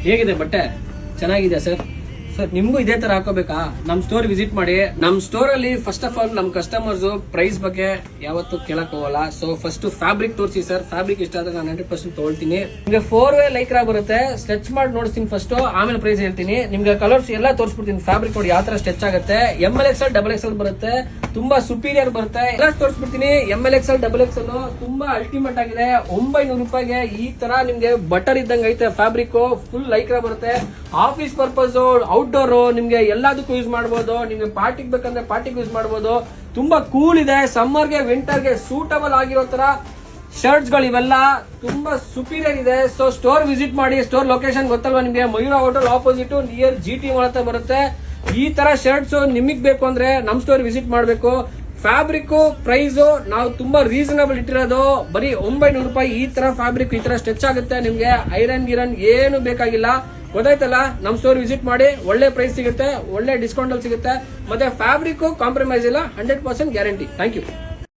ಹೇಗಿದೆ ಬಟ್ಟೆ? ಚೆನ್ನಾಗಿದೆ ಸರ್. ಸರ್ ನಿಮ್ಗೂ ಇದೇ ತರ ಹಾಕೋಬೇಕಾ? ನಮ್ ಸ್ಟೋರ್ ವಿಸಿಟ್ ಮಾಡಿ. ನಮ್ ಸ್ಟೋರ್ ಅಲ್ಲಿ ಫಸ್ಟ್ ಆಫ್ ಆಲ್ ನಮ್ ಕಸ್ಟಮರ್ಸ್ ಪ್ರೈಸ್ ಬಗ್ಗೆ ಯಾವತ್ತೂ ಕೇಳಕ್ ಹೋಗಲ್ಲ. ಸೊ ಫಸ್ಟ್ ಫ್ಯಾಬ್ರಿಕ್ ತೋರಿಸಿ ಸರ್. ಫ್ಯಾಬ್ರಿಕ್ ಇಷ್ಟ ಆದ್ರೆ ನಾನು 100% ತಗೊಳ್ತೀನಿ. ನಿಮ್ಗೆ 4-way ಲೈಕ್ರಾ ಬರುತ್ತೆ, ಸ್ಟ್ರೆಚ್ ಮಾಡಿ ನೋಡ್ತೀನಿ ಫಸ್ಟ್, ಆಮೇಲೆ ಪ್ರೈಸ್ ಹೇಳ್ತೀನಿ. ನಿಮ್ಗೆ ಕಲರ್ಸ್ ಎಲ್ಲ ತೋರಿಸ್ಬಿಡ್ತೀನಿ. ಫ್ಯಾಬ್ರಿಕ್ ನೋಡಿ ಯಾವ ತರ ಸ್ಟ್ರೆಚ್ ಆಗುತ್ತೆ. ML XL XXL ಬರುತ್ತೆ, ತುಂಬಾ ಸುಪೀರಿಯರ್ ಬರುತ್ತೆ. ಎಲ್ಲ ತೋರಿಸ್ಬಿಡ್ತೀನಿ. ML XL XXL ತುಂಬಾ ಅಲ್ಟಿಮೇಟ್ ಆಗಿದೆ. 900 ರೂಪಾಯಿಗೆ ಈ ತರ ನಿಮ್ಗೆ ಬಟರ್ ಇದ್ದಂಗೆ ಐತೆ. ಫ್ಯಾಬ್ರಿಕ್ ಫುಲ್ ಲೈಕ್ರಾ ಬರುತ್ತೆ. ಆಫೀಸ್ ಪರ್ಪಸ್, ಔಟ್ಡೋರ್ ನಿಮ್ಗೆ ಎಲ್ಲದಕ್ಕೂ ಯೂಸ್ ಮಾಡಬಹುದು. ನಿಮ್ಗೆ ಪಾರ್ಟಿಗೆ ಬೇಕಂದ್ರೆ ಪಾರ್ಟಿಗೆ ಯೂಸ್ ಮಾಡಬಹುದು. ತುಂಬಾ ಕೂಲ್ ಇದೆ. ಸಮ್ಮರ್ಗೆ ವಿಂಟರ್ಗೆ ಸೂಟಬಲ್ ಆಗಿರೋ ತರ ಶರ್ಟ್ಸ್ ಗಳು ಇವೆಲ್ಲ ತುಂಬಾ ಸುಪೀರಿಯರ್ ಇದೆ. ಸೊ ಸ್ಟೋರ್ ವಿಸಿಟ್ ಮಾಡಿ. ಸ್ಟೋರ್ ಲೊಕೇಶನ್ ಗೊತ್ತಲ್ವಾ ನಿಮ್ಗೆ? Mayura hotel opposite near GT mall ಅಂತ ಬರುತ್ತೆ. ಈ ತರ ಶರ್ಟ್ಸ್ ನಿಮಗ್ ಬೇಕು ಅಂದ್ರೆ ನಮ್ ಸ್ಟೋರ್ ವಿಸಿಟ್ ಮಾಡಬೇಕು. ಫ್ಯಾಬ್ರಿಕ್ ಪ್ರೈಸ್ ನಾವು ತುಂಬಾ ರೀಸನಬಲ್ ಇಟ್ಟಿರೋದು. ಬರೀ 900 ರೂಪಾಯಿ. ಈ ತರ ಫ್ಯಾಬ್ರಿಕ್ ಈ ತರ ಸ್ಟ್ರೆಚ್ ಆಗುತ್ತೆ. ನಿಮ್ಗೆ ಐರನ್ ಗಿರನ್ ಏನು ಬೇಕಾಗಿಲ್ಲ. ಗೊತ್ತಾಯ್ತಲ್ಲ? ನಮ್ ಸ್ಟೋರ್ ವಿಸಿಟ್ ಮಾಡಿ. ಒಳ್ಳೆ ಪ್ರೈಸ್ ಸಿಗುತ್ತೆ, ಒಳ್ಳೆ ಡಿಸ್ಕೌಂಟ್ ಅಲ್ಲಿ ಸಿಗುತ್ತೆ. ಮತ್ತೆ ಫ್ಯಾಬ್ರಿಕ್ ಕಾಂಪ್ರಮೈಸ್ ಇಲ್ಲ, 100% ಗ್ಯಾರಂಟಿ. Thank you.